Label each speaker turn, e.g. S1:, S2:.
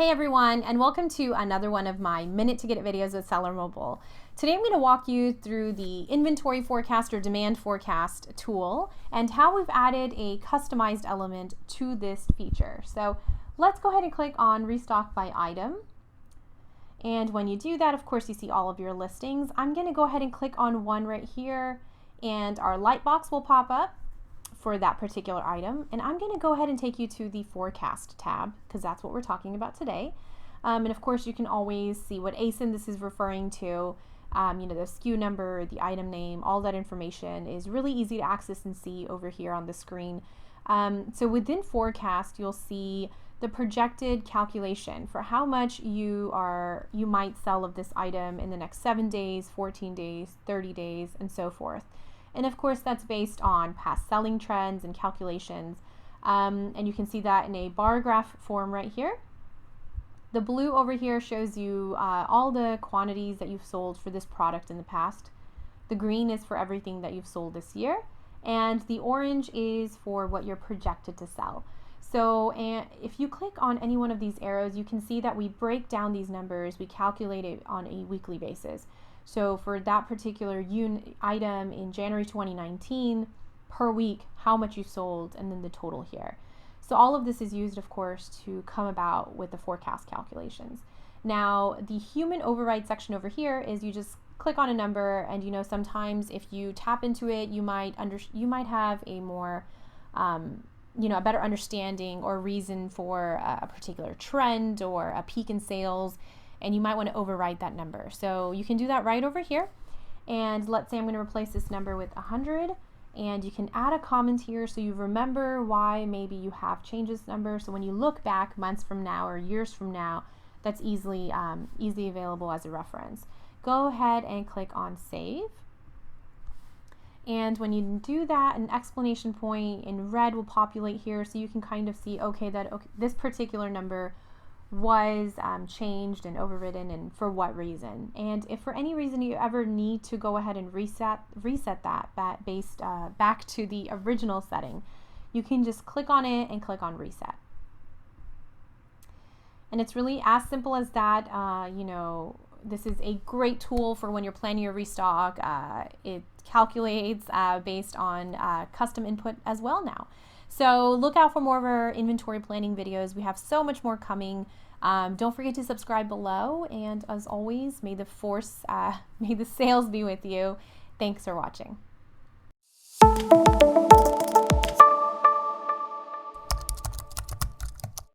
S1: Hey everyone, and welcome to another one of my Minute to Get It videos with SellerMobile. Today I'm going to walk you through the inventory forecast or demand forecast tool and how we've added a customized element to this feature. So let's go ahead and click on restock by item. And when you do that, of course, you see all of your listings. I'm going to go ahead and click on one right here and our light box will pop up for that particular item, and I'm going to go ahead and take you to the forecast tab because that's what we're talking about today. And of course you can always see what ASIN this is referring to, the SKU number, the item name, all that information is really easy to access and see over here on the screen. So within forecast you'll see the projected calculation for how much you might sell of this item in the next 7 days, 14 days, 30 days, and so forth. And of course that's based on past selling trends and calculations. And you can see that in a bar graph form right here. The blue over here shows you all the quantities that you've sold for this product in the past. The green is for everything that you've sold this year. And the orange is for what you're projected to sell. So if you click on any one of these arrows, you can see that we break down these numbers, we calculate it on a weekly basis. So for that particular item in January 2019, per week, how much you sold, and then the total here. So all of this is used, of course, to come about with the forecast calculations. Now, the human override section over here is you just click on a number, and sometimes if you tap into it, you might have a more a better understanding or reason for a particular trend or a peak in sales, and you might want to override that number. So you can do that right over here. And let's say I'm going to replace this number with 100, and you can add a comment here so you remember why maybe you have changed this number. So when you look back months from now or years from now, that's easily available as a reference. Go ahead and click on save. And when you do that, an explanation point in red will populate here so you can kind of see, okay, this particular number was changed and overridden, and for what reason. And if for any reason you ever need to go ahead and reset that based back to the original setting, you can just click on it and click on reset. And it's really as simple as that. This is a great tool for when you're planning your restock. It calculates based on custom input as well now. So look out for more of our inventory planning videos. We have so much more coming. Don't forget to subscribe below. And as always, may the sales be with you. Thanks for watching.